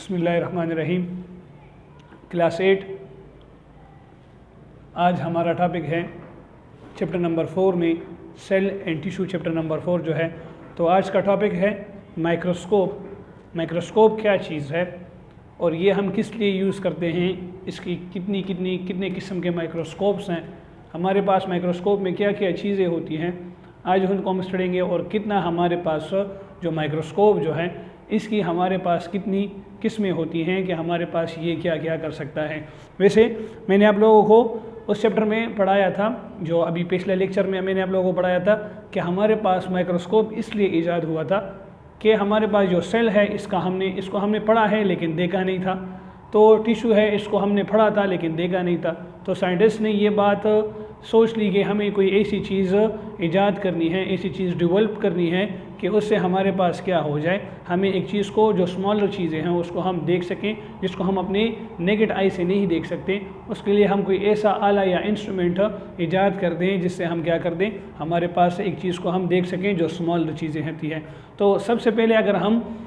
बिस्मिल्लाहिर्रहमानिर्रहीम। क्लास 8। आज हमारा टॉपिक है चैप्टर नंबर 4 में cell and tissue, chapter number 4 जो है। तो आज का टॉपिक है माइक्रोस्कोप। माइक्रोस्कोप क्या चीज़ है और ये हम किस लिए यूज़ करते हैं, इसकी कितने किस्म के माइक्रोस्कोप्स हैं, हमारे पास माइक्रोस्कोप में क्या क्या चीज़ें होती हैं, आज उनको हम स्टडेंगे। और कितना हमारे पास जो माइक्रोस्कोप जो है इसकी हमारे पास कितनी किस्में होती हैं कि हमारे पास ये क्या क्या कर सकता है। वैसे मैंने आप लोगों को उस चैप्टर में पढ़ाया था, जो अभी पिछले लेक्चर में मैंने आप लोगों को पढ़ाया था कि हमारे पास माइक्रोस्कोप इसलिए ईजाद हुआ था कि हमारे पास जो सेल है इसको हमने पढ़ा है लेकिन देखा नहीं था। तो टिश्यू है, इसको हमने पढ़ा था लेकिन देखा नहीं था। तो साइंटिस्ट ने ये बात सोच ली कि हमें कोई ऐसी चीज़ ईजाद करनी है, ऐसी चीज़ डेवलप करनी है कि उससे हमारे पास क्या हो जाए, हमें एक चीज़ को, जो स्मॉलर चीज़ें हैं उसको हम देख सकें जिसको हम अपने नेकेड आई से नहीं देख सकते। उसके लिए हम कोई ऐसा आला या इंस्ट्रूमेंट ईजाद कर दें जिससे हम क्या कर दें, हमारे पास एक चीज़ को हम देख सकें जो स्मॉलर चीज़ें होती हैं। तो सबसे पहले अगर हम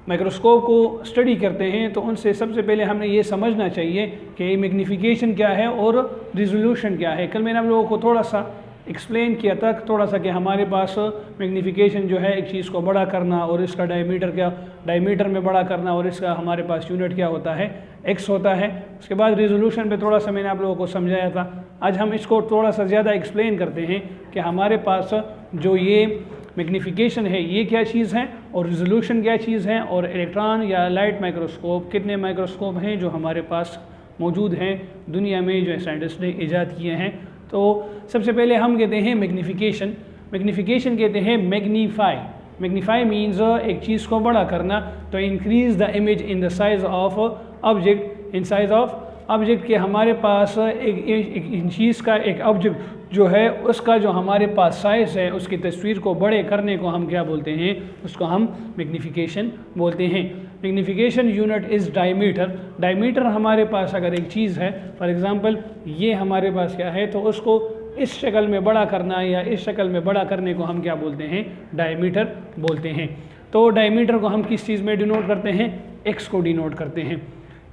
माइक्रोस्कोप को स्टडी करते हैं तो उनसे सबसे पहले हमें ये समझना चाहिए कि मैग्नीफिकेशन क्या है और रिजोल्यूशन क्या है। कल मैंने आप लोगों को थोड़ा सा एक्सप्लेन किया था थोड़ा सा कि हमारे पास मैग्नीफिकेशन जो है एक चीज़ को बड़ा करना और इसका डायमीटर में बड़ा करना और इसका हमारे पास यूनिट क्या होता है, एक्स होता है। उसके बाद रिजोल्यूशन पे थोड़ा सा मैंने आप लोगों को समझाया था। आज हम इसको थोड़ा सा ज़्यादा एक्सप्लेन करते हैं कि हमारे पास जो ये मैग्नीफिकेशन है ये क्या चीज़ है और रिजोल्यूशन क्या चीज़ है, और इलेक्ट्रॉन या लाइट माइक्रोस्कोप, कितने माइक्रोस्कोप हैं जो हमारे पास मौजूद हैं दुनिया में जो साइंटिस्ट ने ईजाद किए हैं। तो सबसे पहले हम कहते हैं मैग्नीफिकेशन। मैग्नीफिकेशन कहते हैं मैग्नीफाई। मैग्नीफाई मीन्स एक चीज़ को बड़ा करना। तो increase the image in the size of object, in size of object के हमारे पास एक चीज़ का, एक ऑब्जेक्ट जो है उसका जो हमारे पास साइज़ है उसकी तस्वीर को बड़े करने को हम क्या बोलते हैं, उसको हम मैग्नीफिकेशन बोलते हैं। Magnification unit is diameter. Diameter हमारे पास अगर एक चीज़ है, फॉर एग्ज़ाम्पल ये हमारे पास क्या है, तो उसको इस शक्ल में बड़ा करना या इस शक्ल में बड़ा करने को हम क्या बोलते हैं, डायमीटर बोलते हैं। तो डायमीटर को हम किस चीज़ में डिनोट करते हैं, एक्स को डिनोट करते हैं।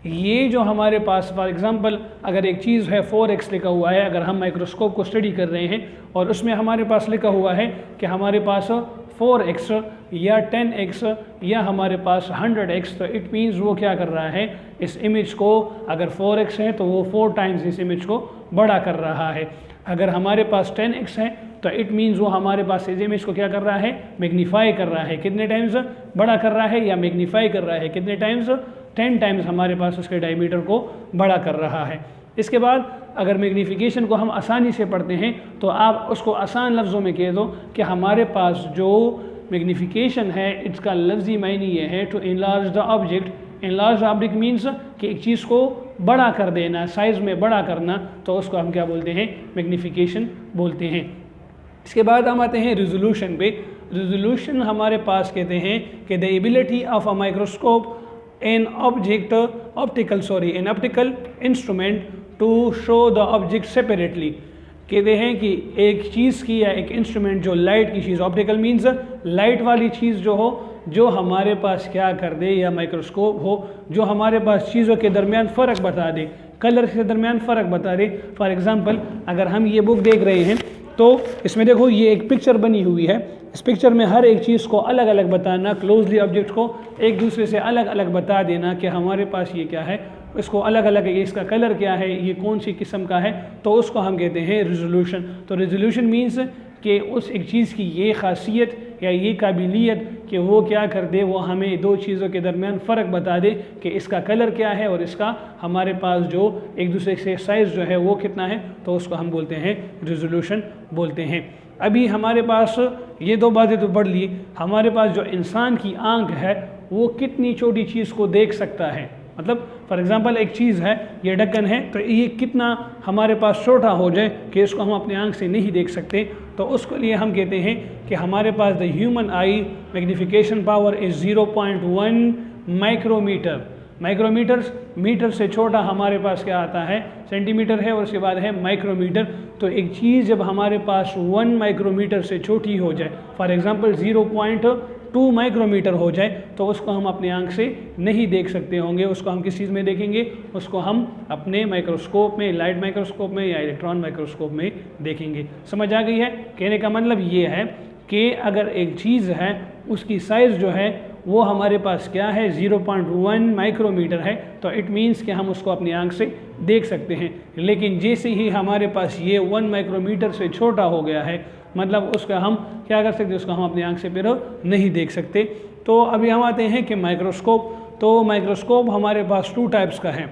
ये जो हमारे पास फॉर एग्ज़ाम्पल अगर एक चीज़ है 4x लिखा हुआ है, अगर हम माइक्रोस्कोप को स्टडी कर रहे हैं और उसमें हमारे पास लिखा हुआ है कि हमारे पास 4x या 10x या हमारे पास 100x, तो इट मीन्स वो क्या कर रहा है, इस इमेज को, अगर 4x है तो वो 4 टाइम्स इस इमेज को बड़ा कर रहा है। अगर हमारे पास 10x है तो इट मीन्स वो हमारे पास इस इमेज को क्या कर रहा है, मैग्नीफाई कर रहा है। कितने टाइम्स बड़ा कर रहा है या मैग्नीफाई कर रहा है, कितने टाइम्स, 10 टाइम्स हमारे पास उसके डायमीटर को बड़ा कर रहा है। इसके बाद अगर मैग्नीफिकेशन को हम आसानी से पढ़ते हैं तो आप उसको आसान लफ्ज़ों में कह दो कि हमारे पास जो मैग्नीफिकेशन है इसका लफ्ज़ी मायने ये है to enlarge the object. Enlarge object means कि एक चीज़ को बड़ा कर देना, साइज़ में बड़ा करना, तो उसको हम क्या बोलते हैं, मैग्नीफिकेशन बोलते हैं। इसके बाद हम आते हैं रिजोल्यूशन पे। रिजोल्यूशन हमारे पास कहते हैं कि the ability of a microscope an optical instrument to show the object separately। कहते हैं कि एक चीज़ की या एक इंस्ट्रूमेंट जो लाइट की चीज़, ऑप्टिकल मीन्स लाइट वाली चीज़ जो हो, जो हमारे पास क्या कर दे, या माइक्रोस्कोप हो जो हमारे पास चीज़ों के दरमियान फ़र्क बता दे, कलर के दरमियान फ़र्क बता दे। फॉर एग्ज़ाम्पल अगर हम ये बुक देख रहे हैं तो इसमें देखो ये एक पिक्चर बनी हुई है, इस पिक्चर में हर एक चीज़ को अलग अलग बताना, क्लोजली ऑब्जेक्ट को एक दूसरे से अलग अलग बता देना कि हमारे पास ये क्या है, इसको अलग अलग है, इसका कलर क्या है, ये कौन सी किस्म का है, तो उसको हम कहते हैं रिजोल्यूशन। तो रिजोल्यूशन मीन्स कि उस एक चीज़ की ये खासियत या ये काबिलियत कि वो क्या कर दे, वो हमें दो चीज़ों के दरमियान फ़र्क बता दे कि इसका कलर क्या है और इसका हमारे पास जो एक दूसरे से साइज़ जो है वो कितना है, तो उसको हम बोलते हैं रिजोल्यूशन बोलते हैं। अभी हमारे पास ये दो बातें तो पढ़ ली, हमारे पास जो इंसान की आंख है वो कितनी छोटी चीज़ को देख सकता है। मतलब फॉर एग्ज़ाम्पल एक चीज़ है, ये ढक्कन है, तो ये कितना हमारे पास छोटा हो जाए कि इसको हम अपनी आंख से नहीं देख सकते, तो उसके लिए हम कहते हैं कि हमारे पास the human eye magnification power is 0.1 micrometre. Micrometres, metre से छोटा हमारे पास क्या आता है, सेंटीमीटर है, और उसके बाद है माइक्रोमीटर। तो एक चीज़ जब हमारे पास 1 माइक्रोमीटर से छोटी हो जाए, फॉर एग्ज़ाम्पल 2 माइक्रोमीटर हो जाए तो उसको हम अपनी आंख से नहीं देख सकते होंगे। उसको हम किस चीज़ में देखेंगे? उसको हम अपने माइक्रोस्कोप में, लाइट माइक्रोस्कोप में या इलेक्ट्रॉन माइक्रोस्कोप में देखेंगे। समझ आ गई है? कहने का मतलब ये है कि अगर एक चीज़ है उसकी साइज़ जो है वो हमारे पास क्या है 0.1 माइक्रोमीटर है, तो इट मीन्स कि हम उसको अपनी आंख से देख सकते हैं। लेकिन जैसे ही हमारे पास ये 1 माइक्रोमीटर से छोटा हो गया है, मतलब उसका हम क्या कर सकते हैं? उसको हम अपनी आंख से फिर नहीं देख सकते। तो अभी हम आते हैं कि माइक्रोस्कोप। तो माइक्रोस्कोप हमारे पास 2 टाइप्स का है।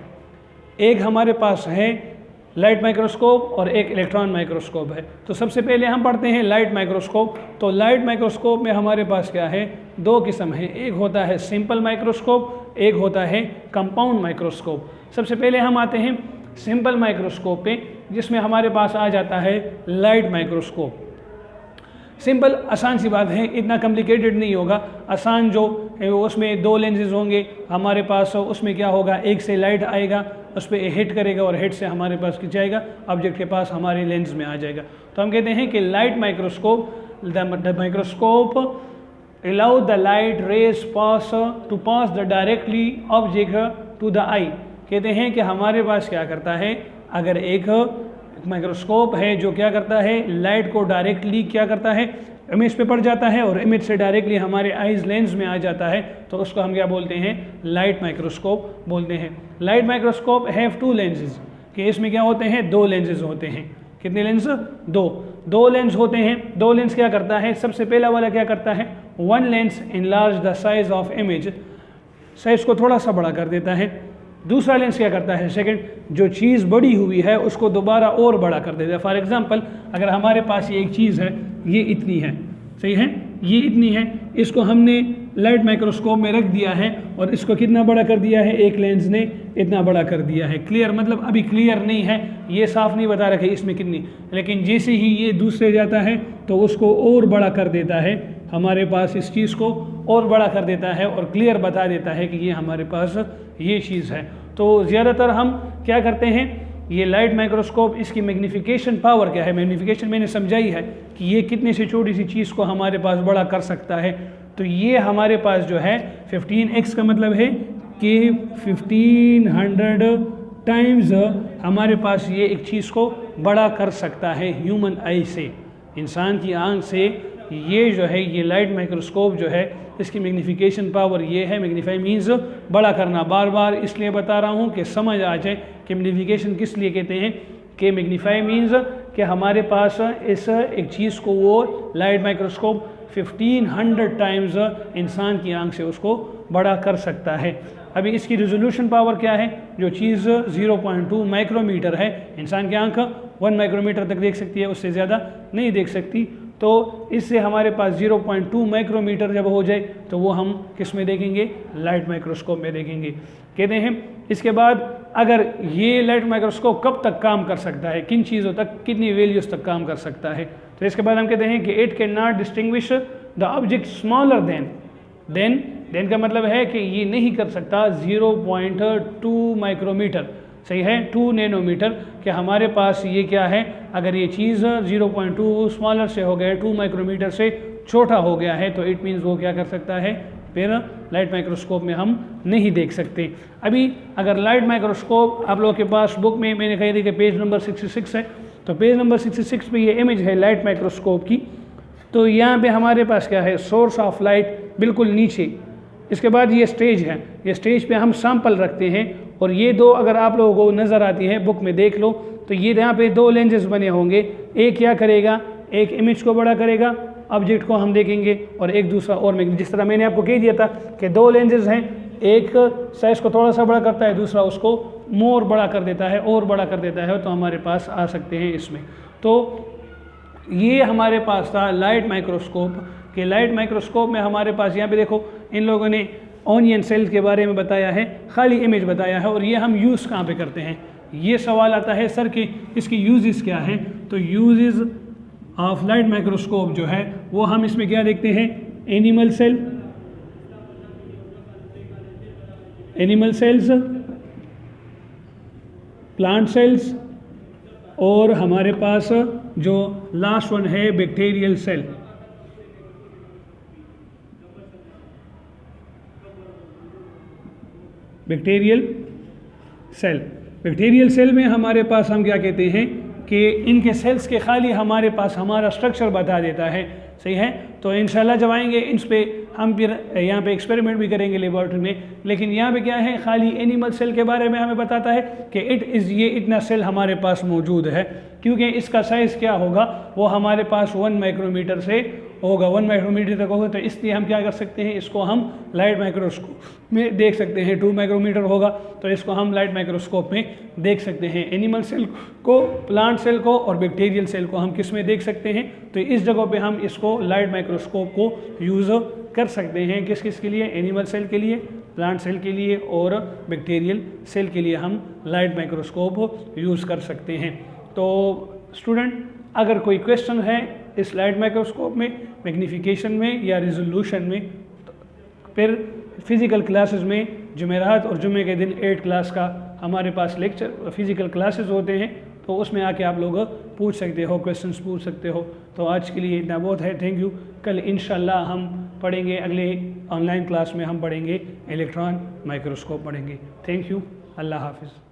एक हमारे पास है लाइट माइक्रोस्कोप और एक इलेक्ट्रॉन माइक्रोस्कोप है। तो सबसे पहले हम पढ़ते हैं लाइट माइक्रोस्कोप। तो लाइट माइक्रोस्कोप में हमारे पास क्या है? 2 किस्म है। एक होता है सिंपल माइक्रोस्कोप, एक होता है कंपाउंड माइक्रोस्कोप। सबसे पहले हम आते हैं सिंपल माइक्रोस्कोप पे, जिसमें हमारे पास आ जाता है लाइट माइक्रोस्कोप। सिंपल आसान सी बात है, इतना कॉम्प्लिकेटेड नहीं होगा। आसान जो है उसमें 2 लेंसेज होंगे हमारे पास। उसमें क्या होगा? एक से लाइट आएगा, उस पर हिट करेगा और हिट से हमारे पास खिंच जाएगा, ऑब्जेक्ट के पास हमारे लेंस में आ जाएगा। तो हम कहते हैं कि light microscope, the microscope allow the light rays pass the directly object to the eye. कहते हैं कि हमारे पास क्या करता है, अगर एक माइक्रोस्कोप है जो क्या करता है, लाइट को डायरेक्टली क्या करता है, इमेज पे पड़ जाता है और इमेज से डायरेक्टली हमारे आइज लेंस में आ जाता है, तो उसको हम क्या बोलते हैं? लाइट माइक्रोस्कोप बोलते हैं। लाइट माइक्रोस्कोप हैव 2 लेंसेज, कि इसमें क्या होते हैं? 2 लेंसेज होते हैं। कितने लेंस? 2 लेंस होते हैं। 2 लेंस क्या करता है? सबसे पहला वाला क्या करता है? 1 lens enlarge the size of image, size को थोड़ा सा बड़ा कर देता है। दूसरा लेंस क्या करता है? सेकंड, जो चीज़ बड़ी हुई है उसको दोबारा और बड़ा कर देता है। फॉर एग्जांपल, अगर हमारे पास ये एक चीज़ है, ये इतनी है, सही है, ये इतनी है, इसको हमने लाइट माइक्रोस्कोप में रख दिया है और इसको कितना बड़ा कर दिया है? एक लेंस ने इतना बड़ा कर दिया है। क्लियर? मतलब अभी क्लियर नहीं है, ये साफ नहीं बता रखा है इसमें कितनी, लेकिन जैसे ही ये दूसरे जाता है तो उसको और बड़ा कर देता है, हमारे पास इस चीज़ को और बड़ा कर देता है और क्लियर बता देता है कि ये हमारे पास ये चीज़ है। तो ज़्यादातर हम क्या करते हैं, ये लाइट माइक्रोस्कोप, इसकी मैग्नीफिकेशन पावर क्या है? मैग्नीफिकेशन मैंने समझाई है कि ये कितनी सी छोटी सी चीज़ को हमारे पास बड़ा कर सकता है। तो ये हमारे पास जो है 15x का मतलब है कि 1500 टाइम्स हमारे पास ये एक चीज़ को बड़ा कर सकता है ह्यूमन आई से, इंसान की आंख से। ये जो है ये लाइट माइक्रोस्कोप जो है इसकी मैग्नीफिकेशन पावर ये है। मैग्नीफाई मीन्स बड़ा करना। बार बार इसलिए बता रहा हूँ कि समझ आ जाए कि मैग्नीफिकेशन किस लिए कहते हैं। कि मैग्नीफाई मीन्स कि हमारे पास इस एक चीज़ को वो लाइट माइक्रोस्कोप 1500 टाइम्स इंसान की आंख से उसको बड़ा कर सकता है। अभी इसकी रिजोल्यूशन पावर क्या है? जो चीज़ 0.2 माइक्रोमीटर है, इंसान की आंख 1 माइक्रोमीटर तक देख सकती है, उससे ज़्यादा नहीं देख सकती। तो इससे हमारे पास 0.2 माइक्रोमीटर जब हो जाए तो वो हम किस में देखेंगे? लाइट माइक्रोस्कोप में देखेंगे। कहते हैं इसके बाद अगर ये लाइट माइक्रोस्कोप कब तक काम कर सकता है, किन चीज़ों तक, कितनी वैल्यूज़ तक काम कर सकता है, तो इसके बाद हम कहते हैं कि it can not distinguish the object smaller than का मतलब है कि ये नहीं कर सकता 0.2 माइक्रोमीटर, सही है, 2 नैनोमीटर। कि हमारे पास ये क्या है, अगर ये चीज़ 0.2 स्मॉलर से हो गया, 2 माइक्रोमीटर से छोटा हो गया है, तो इट मीन्स वो क्या कर सकता है, फिर लाइट माइक्रोस्कोप में हम नहीं देख सकते। अभी अगर लाइट माइक्रोस्कोप आप लोगों के पास बुक में मैंने कही थी कि पेज नंबर 66 है, तो पेज नंबर 66 पे ये इमेज है लाइट माइक्रोस्कोप की। तो यहाँ पे हमारे पास क्या है, सोर्स ऑफ लाइट बिल्कुल नीचे। इसके बाद ये स्टेज है, ये स्टेज पे हम सैंपल रखते हैं, और ये 2 अगर आप लोगों को नज़र आती है बुक में देख लो, तो ये यहाँ पे 2 लेंसेज बने होंगे। एक क्या करेगा, एक इमेज को बड़ा करेगा, ऑब्जेक्ट को हम देखेंगे, और एक दूसरा और जिस तरह मैंने आपको कह दिया था कि 2 लेंसेज हैं, एक साइज़ को थोड़ा सा बड़ा करता है, दूसरा उसको मोर बड़ा कर देता है और बड़ा कर देता है, तो हमारे पास आ सकते हैं इसमें। तो ये हमारे पास था लाइट माइक्रोस्कोप। कि लाइट माइक्रोस्कोप में हमारे पास यहाँ पे देखो इन लोगों ने ऑनियन सेल्स के बारे में बताया है, खाली इमेज बताया है, और ये हम यूज़ कहाँ पे करते हैं। ये सवाल आता है सर कि इसकी यूजेस क्या है। तो यूजेस ऑफ लाइट माइक्रोस्कोप जो है वो हम इसमें क्या देखते हैं, एनिमल सेल्स, प्लांट सेल्स, और हमारे पास जो लास्ट वन है bacterial cell. Bacterial cell. Bacterial cell में हमारे पास हम क्या कहते हैं कि इनके सेल्स के खाली हमारे पास हमारा स्ट्रक्चर बता देता है, सही है। तो इंशाल्लाह जब आएंगे इन पे हम फिर यहाँ पे एक्सपेरिमेंट भी करेंगे लेबॉर्ट्री में, लेकिन यहाँ पे क्या है खाली एनिमल सेल के बारे में हमें बताता है कि ये इतना सेल हमारे पास मौजूद है, क्योंकि इसका साइज़ क्या होगा वो हमारे पास 1 माइक्रोमीटर से होगा, 1 माइक्रोमीटर तक होगा। तो इसलिए हम क्या कर सकते हैं, इसको हम लाइट माइक्रोस्कोप में देख सकते हैं। 2 माइक्रोमीटर होगा तो इसको हम लाइट माइक्रोस्कोप में देख सकते हैं। एनिमल सेल को, प्लांट सेल को और बैक्टीरियल सेल को हम किस में देख सकते हैं, तो इस जगह पे हम इसको लाइट माइक्रोस्कोप को यूज़ कर सकते हैं। किस किस के लिए, एनिमल सेल के लिए, प्लांट सेल के लिए और बैक्टीरियल सेल के लिए हम लाइट माइक्रोस्कोप यूज़ कर सकते हैं। तो स्टूडेंट, अगर कोई क्वेश्चन है इस लाइट माइक्रोस्कोप में, मैग्नीफिकेशन में या रिजोल्यूशन में, तो फिर फिज़िकल क्लासेस में जुमेरात और जुमे के दिन 8 क्लास का हमारे पास लेक्चर फिज़िकल क्लासेस होते हैं, तो उसमें आके आप लोग पूछ सकते हो, क्वेश्चंस पूछ सकते हो। तो आज के लिए इतना बहुत है, थैंक यू। कल इंशाल्लाह हम पढ़ेंगे, अगले ऑनलाइन क्लास में हम पढ़ेंगे इलेक्ट्रॉन माइक्रोस्कोप पढ़ेंगे। थैंक यू, अल्लाह हाफिज़।